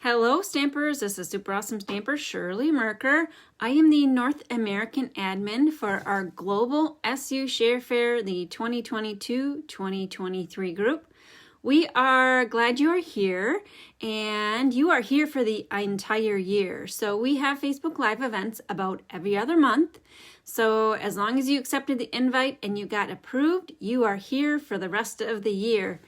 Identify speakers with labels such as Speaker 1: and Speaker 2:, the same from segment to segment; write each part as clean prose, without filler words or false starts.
Speaker 1: Hello Stampers, this is Super Awesome Stamper Shirley Merker. I am the North American admin for our Global SU Share Fair, the 2022-2023 group. We are glad you are here, and you are here for the entire year. So we have Facebook Live events about every other month. So as long as you accepted the invite and you got approved, you are here for the rest of the year.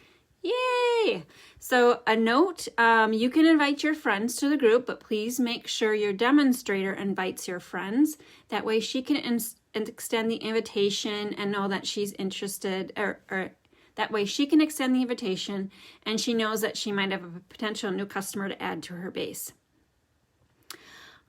Speaker 1: Yay! So a note, you can invite your friends to the group, but please make sure your demonstrator invites your friends. That way she can extend the invitation and know that she's interested, or that way she can extend the invitation and she knows that she might have a potential new customer to add to her base.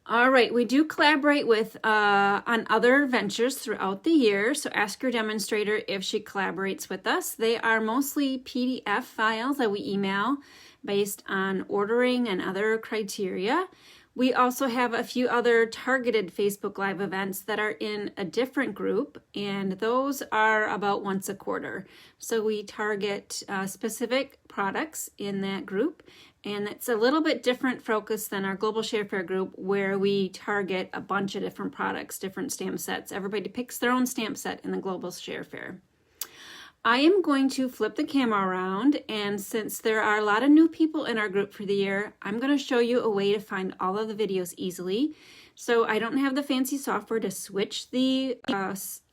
Speaker 1: All right, we do collaborate with on other ventures throughout the year, so ask your demonstrator if she collaborates with us. They are mostly PDF files that we email based on ordering and other criteria. We also have a few other targeted Facebook Live events that are in a different group, and those are about once a quarter. So we target specific products in that group, and it's a little bit different focus than our Global Share Fair group, where we target a bunch of different products, different stamp sets. Everybody picks their own stamp set in the Global Share Fair. I am going to flip the camera around, and since there are a lot of new people in our group for the year, I'm going to show you a way to find all of the videos easily. So I don't have the fancy software to switch the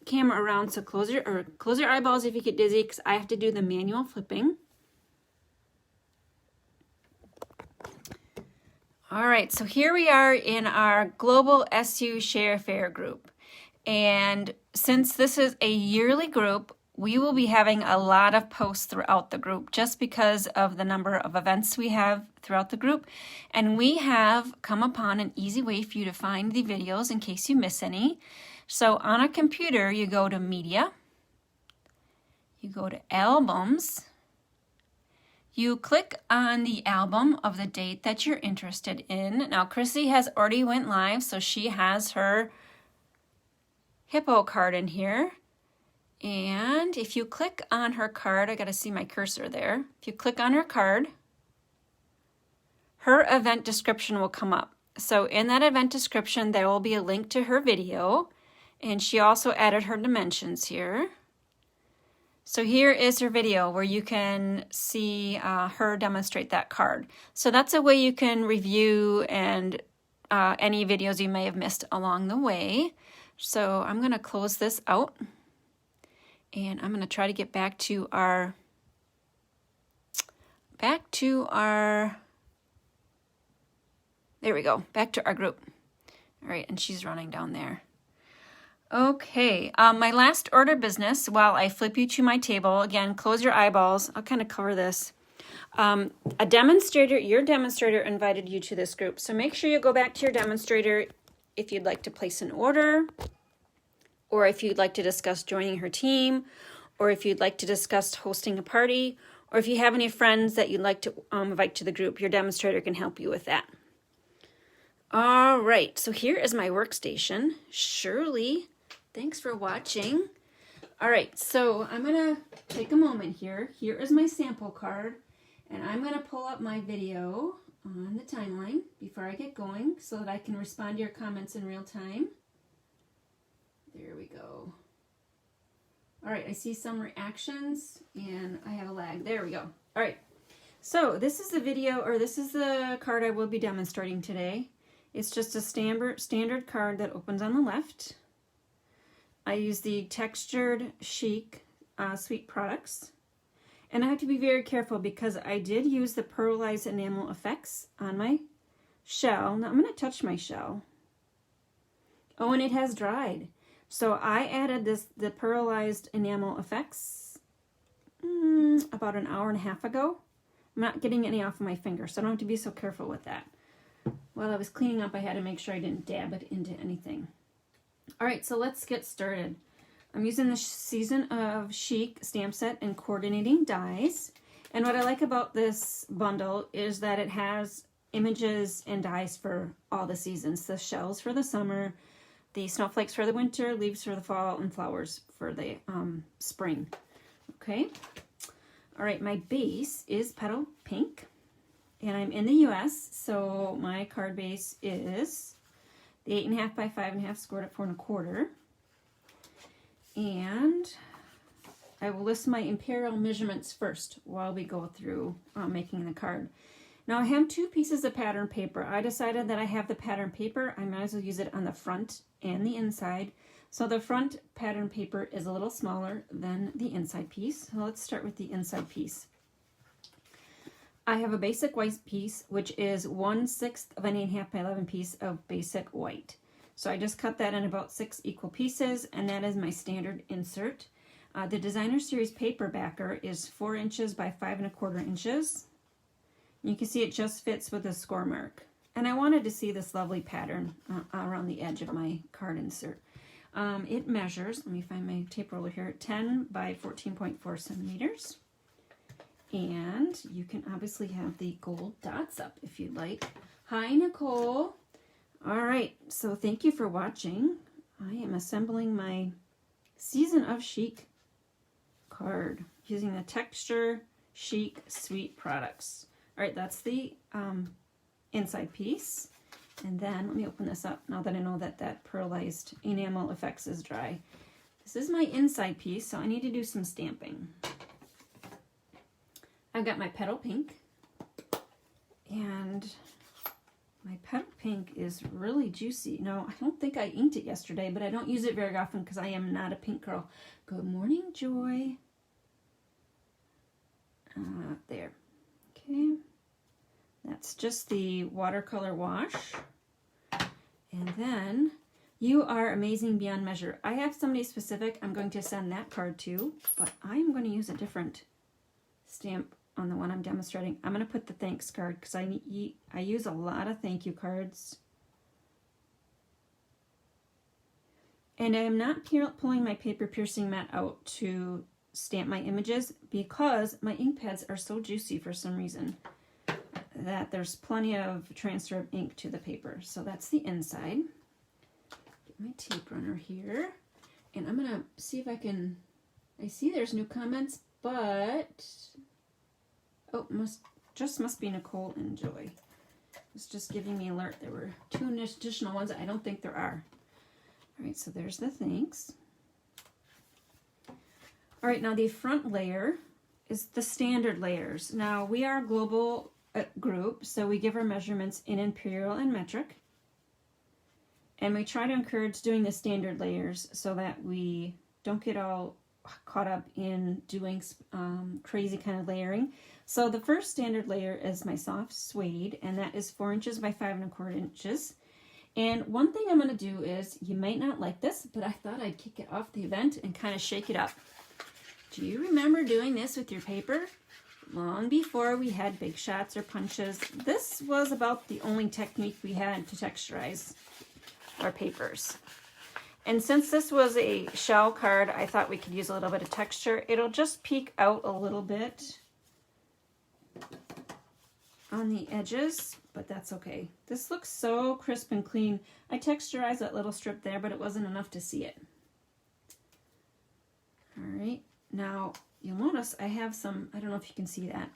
Speaker 1: camera around, so close your eyeballs if you get dizzy, because I have to do the manual flipping. All right, so here we are in our Global SU Share Fair group. And since this is a yearly group, we will be having a lot of posts throughout the group just because of the number of events we have throughout the group. And we have come upon an easy way for you to find the videos in case you miss any. So on a computer, you go to Media, you go to Albums, you click on the album of the date that you're interested in. Now, Chrissy has already went live, so she has her hippo card in here. And if you click on her card, I got to see my cursor there. If you click on her card, her event description will come up. So in that event description, there will be a link to her video, and she also added her dimensions here. So here is her video where you can see her demonstrate that card. So that's a way you can review and any videos you may have missed along the way. So I'm going to close this out, and I'm going to try to get back to our there we go, back to our group. All right, and she's running down there. Okay, my last order business, while I flip you to my table, again, close your eyeballs. I'll kind of cover this. Your demonstrator invited you to this group. So make sure you go back to your demonstrator if you'd like to place an order, or if you'd like to discuss joining her team, or if you'd like to discuss hosting a party, or if you have any friends that you'd like to invite to the group, your demonstrator can help you with that. All right, so here is my workstation. Shirley, thanks for watching. All right, so I'm gonna take a moment here. Here is my sample card, and I'm gonna pull up my video on the timeline before I get going so that I can respond to your comments in real time. There we go. All right, I see some reactions, and I have a lag. There we go. All right, so this is the video, or this is the card I will be demonstrating today. It's just a standard card that opens on the left. I use the textured Chic Sweet products. And I have to be very careful because I did use the pearlized enamel effects on my shell. Now I'm going to touch my shell. Oh, and it has dried. So I added the pearlized enamel effects about an hour and a half ago. I'm not getting any off of my finger, so I don't have to be so careful with that. While I was cleaning up, I had to make sure I didn't dab it into anything. All right, so let's get started. I'm using the Season of Chic stamp set and coordinating dies. And what I like about this bundle is that it has images and dies for all the seasons. The shells for the summer, the snowflakes for the winter, leaves for the fall, and flowers for the spring. Okay. All right, my base is Petal Pink. and I'm in the US, so my card base is the 8.5 by 5.5 scored at 4 1/4. And I will list my imperial measurements first while we go through making the card. Now I have 2 pieces of pattern paper. I decided that I have the pattern paper, I might as well use it on the front and the inside. So the front pattern paper is a little smaller than the inside piece. So let's start with the inside piece. I have a basic white piece, which is 1/6 of an 8.5 by 11 piece of basic white. So I just cut that in about 6 equal pieces, and that is my standard insert. The Designer Series paper backer is 4 inches by 5 1/4 inches. You can see it just fits with a score mark. And I wanted to see this lovely pattern around the edge of my card insert. It measures, let me find my tape roller here, 10 by 14.4 centimeters. And you can obviously have the gold dots up if you'd like. Hi, Nicole. All right, so thank you for watching. I am assembling my Season of Chic card using the Texture Chic Sweet products. All right, that's the inside piece. And then let me open this up now that I know that that pearlized enamel effects is dry. This is my inside piece, so I need to do some stamping. I've got my petal pink, and my petal pink is really juicy. Now, I don't think I inked it yesterday, but I don't use it very often because I am not a pink girl. Good morning, Joy. There. Okay. That's just the watercolor wash. And then, you are amazing beyond measure. I have somebody specific I'm going to send that card to, but I'm going to use a different stamp on the one I'm demonstrating. I'm going to put the thanks card because I use a lot of thank you cards. And I am not pulling my paper piercing mat out to stamp my images because my ink pads are so juicy for some reason that there's plenty of transfer of ink to the paper. So that's the inside. Get my tape runner here. And I'm going to see if I can, I see there's new comments, but, oh, must be Nicole and Joy. It's just giving me an alert. There were 2 additional ones. I don't think there are. All right, so there's the thanks. All right, now the front layer is the standard layers. Now we are a global group, so we give our measurements in imperial and metric. And we try to encourage doing the standard layers so that we don't get all caught up in doing crazy kind of layering. So the first standard layer is my soft suede, and that is 4 inches by 5 1/4 inches. And one thing I'm going to do is, you might not like this, but I thought I'd kick it off the event and kind of shake it up. Do you remember doing this with your paper? Long before we had big shots or punches, this was about the only technique we had to texturize our papers. And since this was a shell card, I thought we could use a little bit of texture. It'll just peek out a little bit on the edges, but that's okay. This looks so crisp and clean. I texturized that little strip there, but it wasn't enough to see it. All right, now you'll notice I have some, I don't know if you can see that.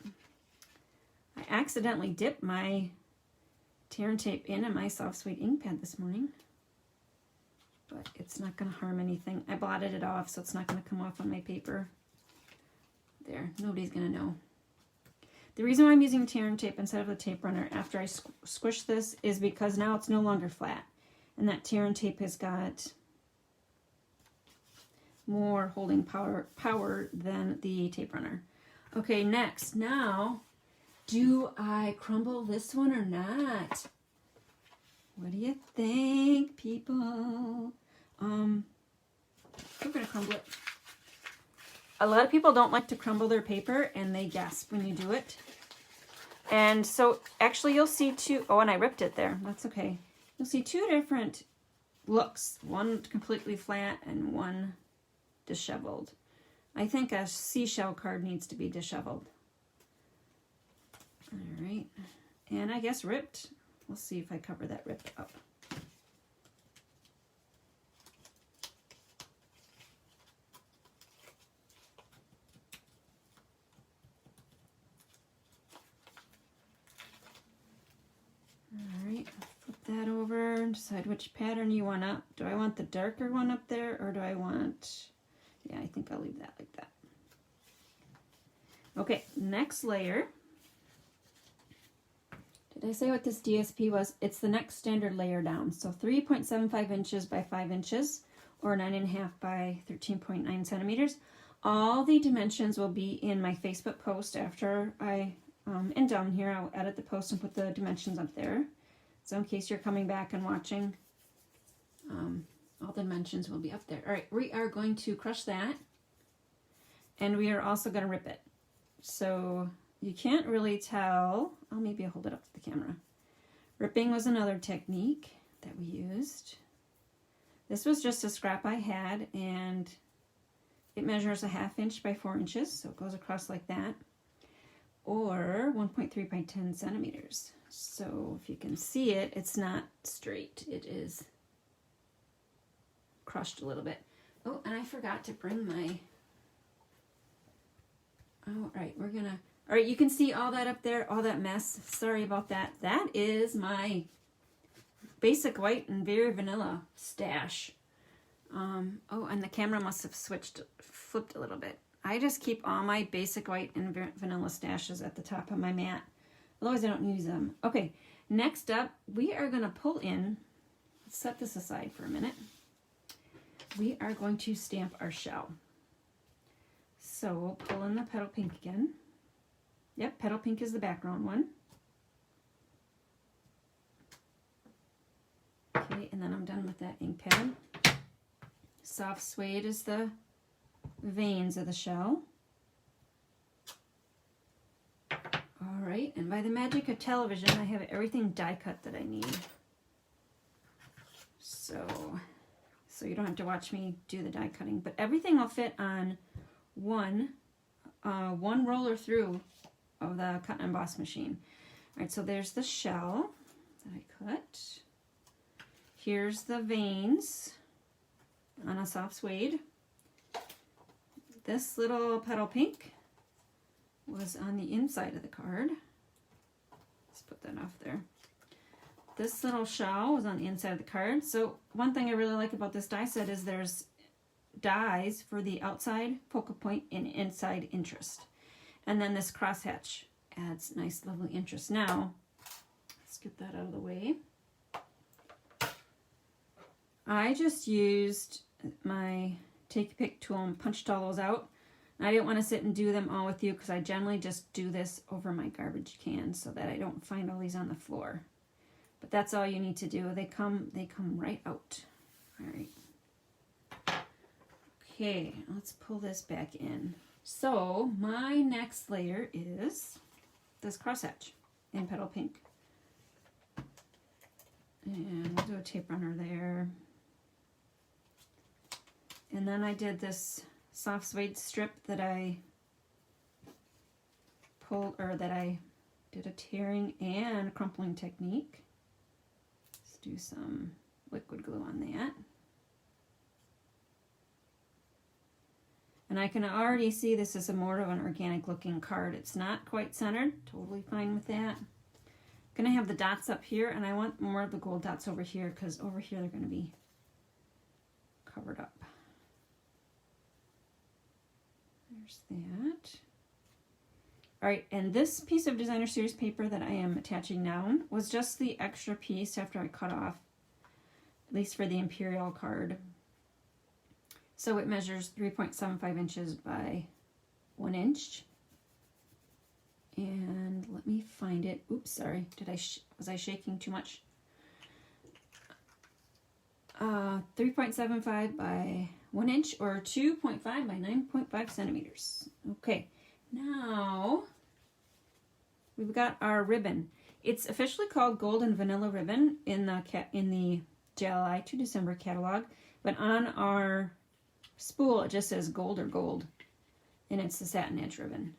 Speaker 1: I accidentally dipped my tear and tape in my soft suede ink pad this morning, but it's not going to harm anything. I blotted it off, so it's not going to come off on my paper. There, nobody's going to know. The reason why I'm using tear and tape instead of the tape runner after I squish this is because now it's no longer flat, and that tear and tape has got more holding power than the tape runner. Okay, next. Now, do I crumble this one or not? What do you think, people? We're gonna crumble it. A lot of people don't like to crumble their paper, and they gasp when you do it. And so, actually, you'll see two. Oh, and I ripped it there. That's okay. You'll see 2 different looks. One completely flat and one disheveled. I think a seashell card needs to be disheveled. All right, and I guess ripped. We'll see if I cover that ripped up. that over and decide which pattern you want up. Do I want the darker one up there, or do I want, yeah, I think I'll leave that like that. Okay, next layer. Did I say what this DSP was? It's the next standard layer down. So 3.75 inches by 5 inches, or 9.5 by 13.9 centimeters. All the dimensions will be in my Facebook post after I and down here. I'll edit the post and put the dimensions up there. So in case you're coming back and watching, all the dimensions will be up there. All right, we are going to crush that, and we are also going to rip it. So you can't really tell. Oh, maybe I'll hold it up to the camera. Ripping was another technique that we used. This was just a scrap I had, and it measures 1/2 inch by 4 inches, so it goes across like that, or 1.3 by 10 centimeters. So if you can see it, it's not straight. It is crushed a little bit. Oh, and I forgot to bring my, all right, we're gonna, all right, you can see all that up there, all that mess. Sorry about that. That is my basic white and very vanilla stash. Oh, and the camera must have flipped a little bit. I just keep all my basic white and vanilla stashes at the top of my mat. Otherwise, I don't use them. Okay, next up, we are going to pull in, let's set this aside for a minute. We are going to stamp our shell. So we'll pull in the petal pink again. Yep, petal pink is the background one. Okay, and then I'm done with that ink pad. Soft suede is the veins of the shell. All right, and by the magic of television, I have everything die cut that I need. So you don't have to watch me do the die cutting, but everything will fit on one roller through of the cut and emboss machine. All right, so there's the shell that I cut. Here's the veins on a soft suede. This little petal pink was on the inside of the card. Let's put that off there. This little shell was on the inside of the card. So one thing I really like about this die set is there's dies for the outside focal point and inside interest. And then this crosshatch adds nice lovely interest. Now, let's get that out of the way. I just used my take pick tool and punched all those out. I didn't want to sit and do them all with you because I generally just do this over my garbage can so that I don't find all these on the floor. But that's all you need to do. They come right out. All right. Okay, let's pull this back in. So my next layer is this crosshatch in petal pink. And we'll do a tape runner there. And then I did this soft suede strip that I did a tearing and crumpling technique. Let's do some liquid glue on that. And I can already see this is a more of an organic looking card. It's not quite centered, totally fine with that. I'm gonna have the dots up here, and I want more of the gold dots over here because over here they're gonna be covered up. There's that. All right, and this piece of Designer Series paper that I am attaching now was just the extra piece after I cut off, at least for the Imperial card. So it measures 3.75 inches by 1 inch. And let me find it. Oops, sorry. Was I shaking too much? 3.75 by 1 inch, or 2.5 by 9.5 centimeters. Okay, now we've got our ribbon. It's officially called Gold and Vanilla Ribbon in the July to December catalog, but on our spool it just says gold or gold, and it's the satin edge ribbon.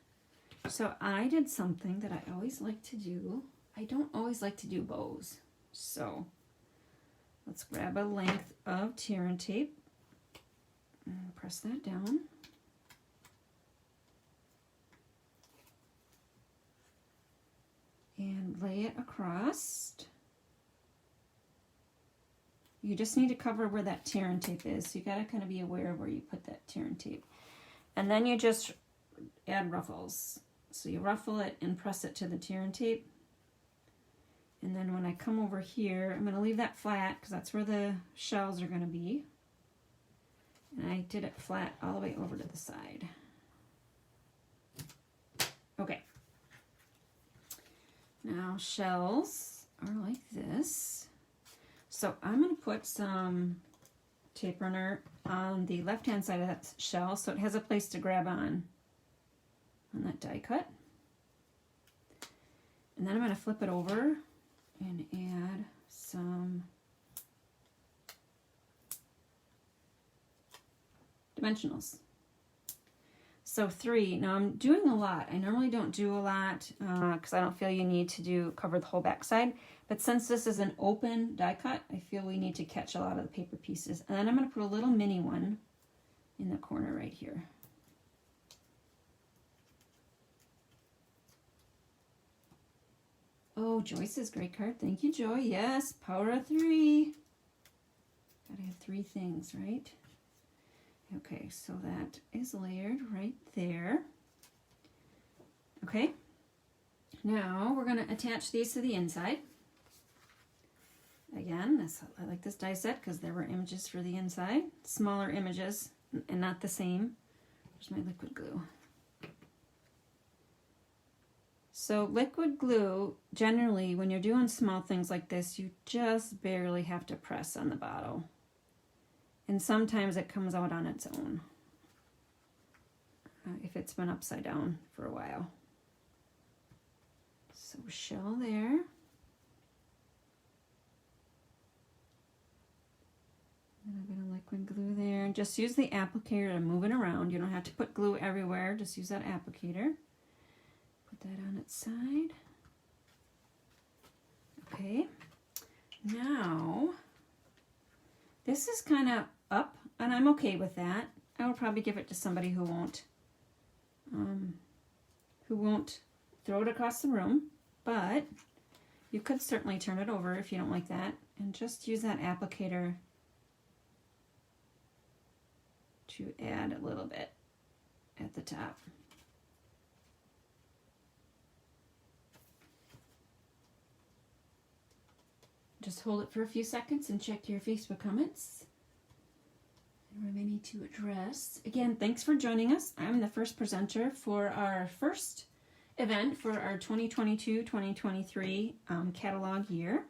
Speaker 1: So I did something that I always like to do. I don't always like to do bows, so let's grab a length of tear and tape and press that down. And lay it across. You just need to cover where that tear and tape is. So you got to kind of be aware of where you put that tear and tape. And then you just add ruffles. So you ruffle it and press it to the tear and tape. And then when I come over here, I'm going to leave that flat because that's where the shells are going to be. And I did it flat all the way over to the side. Okay. Now shells are like this. So I'm going to put some tape runner on the left-hand side of that shell so it has a place to grab on that die cut. And then I'm going to flip it over and add some dimensionals. So 3. Now I'm doing a lot. I normally don't do a lot because I don't feel you need to cover the whole back side. But since this is an open die cut, I feel we need to catch a lot of the paper pieces. And then I'm going to put a little mini one in the corner right here. Oh, Joyce's great card. Thank you, Joy. Yes, power of 3. Gotta have 3 things, right? Okay, so that is layered right there. Okay, now we're going to attach these to the inside. Again, I like this die set because there were images for the inside. Smaller images and not the same. There's my liquid glue. So liquid glue, generally, when you're doing small things like this, you just barely have to press on the bottle. And sometimes it comes out on its own if it's been upside down for a while. So shell there. A little bit of liquid glue there. And just use the applicator to move it around. You don't have to put glue everywhere. Just use that applicator. Put that on its side. Okay. Now, this is kind of up, and I'm okay with that. I will probably give it to somebody who won't throw it across the room, but you could certainly turn it over if you don't like that, and just use that applicator to add a little bit at the top. Just hold it for a few seconds and check your Facebook comments. And what do I need to address? Again, thanks for joining us. I'm the first presenter for our first event for our 2022-2023 catalog year.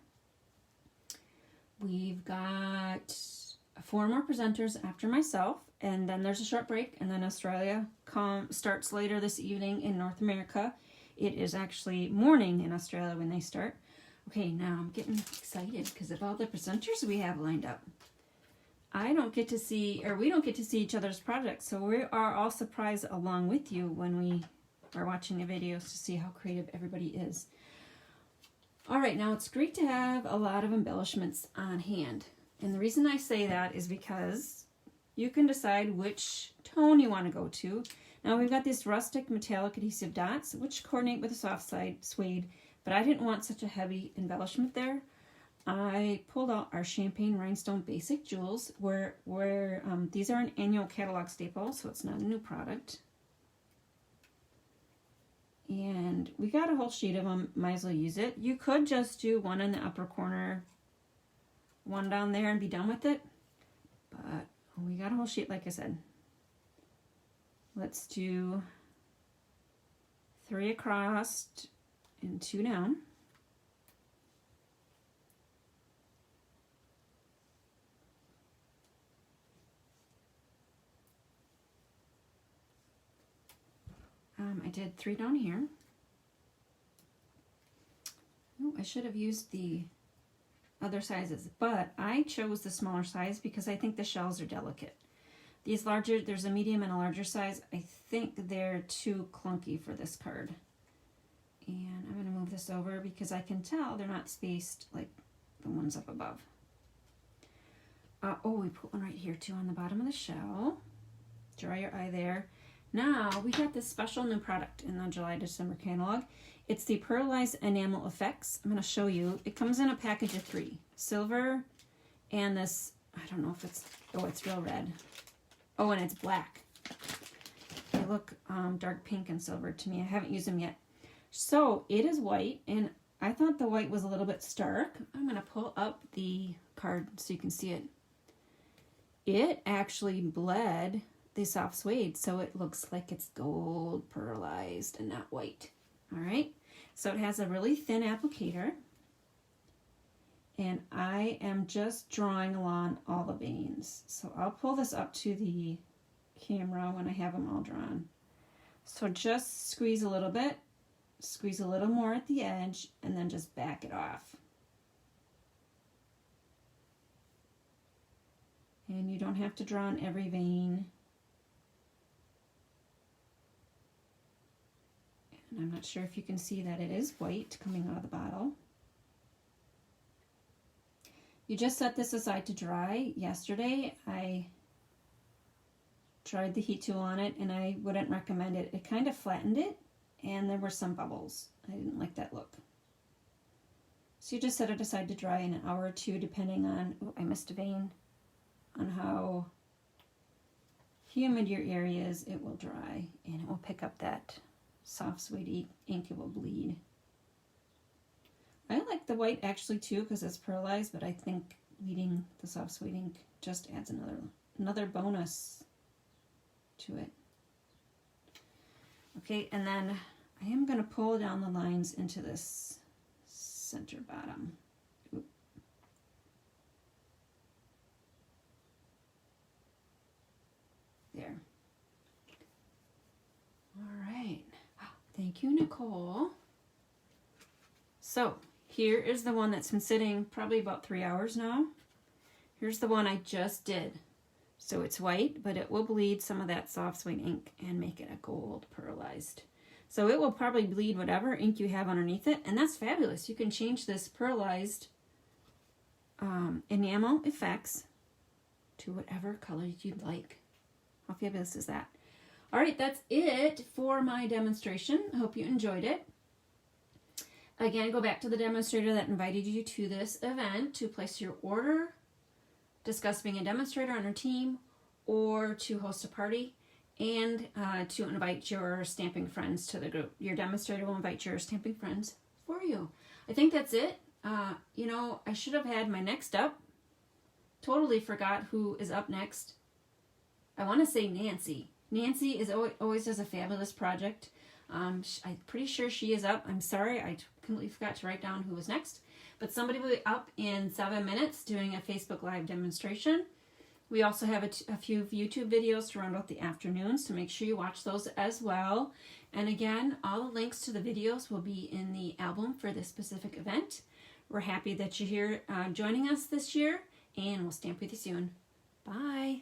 Speaker 1: We've got 4 more presenters after myself, and then there's a short break, and then Australia starts later this evening in North America. It is actually morning in Australia when they start. Okay, now I'm getting excited because of all the presenters we have lined up. We don't get to see each other's projects, so we are all surprised along with you when we are watching the videos to see how creative everybody is. All right, now it's great to have a lot of embellishments on hand. And the reason I say that is because you can decide which tone you want to go to. Now we've got these rustic metallic adhesive dots, which coordinate with the soft side suede, but I didn't want such a heavy embellishment there. I pulled out our Champagne Rhinestone Basic Jewels, where these are an annual catalog staple, so it's not a new product. And we got a whole sheet of them, might as well use it. You could just do one in the upper corner, one down there, and be done with it. But we got a whole sheet, like I said. Let's do 3 across and 2 down. I did 3 down here. Oh, I should have used the other sizes, but I chose the smaller size because I think the shells are delicate. These larger, there's a medium and a larger size. I think they're too clunky for this card. And I'm going to move this over because I can tell they're not spaced like the ones up above. Oh, we put one right here too on the bottom of the shell. Dry your eye there. Now, we got this special new product in the July-December catalog. It's the Pearlized Enamel Effects. I'm going to show you. It comes in a package of 3. Silver And this, I don't know if it's, oh, it's real red. Oh, and it's black. They look dark pink and silver to me. I haven't used them yet. So it is white, and I thought the white was a little bit stark. I'm going to pull up the card so you can see it. It actually bled the soft suede, so it looks like it's gold pearlized and not white. All right, so it has a really thin applicator, and I am just drawing along all the veins. So I'll pull this up to the camera when I have them all drawn. So just squeeze a little bit, squeeze a little more at the edge, and then just back it off. And you don't have to draw on every vein. And I'm not sure if you can see that it is white coming out of the bottle. You just set this aside to dry. Yesterday I tried the heat tool on it, and I wouldn't recommend it. It kind of flattened it, and there were some bubbles. I didn't like that look. So you just set it aside to dry in an hour or two, depending on, oh, I missed a vein, on how humid your area is. It will dry, and it will pick up that soft suede ink. It will bleed. I like the white actually too, because it's pearlized, but I think bleeding the soft suede ink just adds another bonus to it. Okay, and then I am going to pull down the lines into this center bottom. Oop. There. All right. Thank you, Nicole. So here is the one that's been sitting probably about 3 hours now. Here's the one I just did. So it's white, but it will bleed some of that soft suede ink and make it a gold pearlized. So it will probably bleed whatever ink you have underneath it, and that's fabulous. You can change this pearlized enamel effects to whatever color you'd like. How fabulous is that? All right, that's it for my demonstration. I hope you enjoyed it. Again, go back to the demonstrator that invited you to this event to place your order, discuss being a demonstrator on our team, or to host a party, and to invite your stamping friends to the group. Your demonstrator will invite your stamping friends for you. I think that's it. You know, I should have had my next up. Totally forgot who is up next. I want to say Nancy. Nancy is always does a fabulous project. I'm pretty sure she is up. I'm sorry, I completely forgot to write down who was next. But somebody will be up in 7 minutes doing a Facebook Live demonstration. We also have a few YouTube videos to round out the afternoons, so make sure you watch those as well. And again, all the links to the videos will be in the album for this specific event. We're happy that you're here joining us this year, and we'll stamp with you soon. Bye.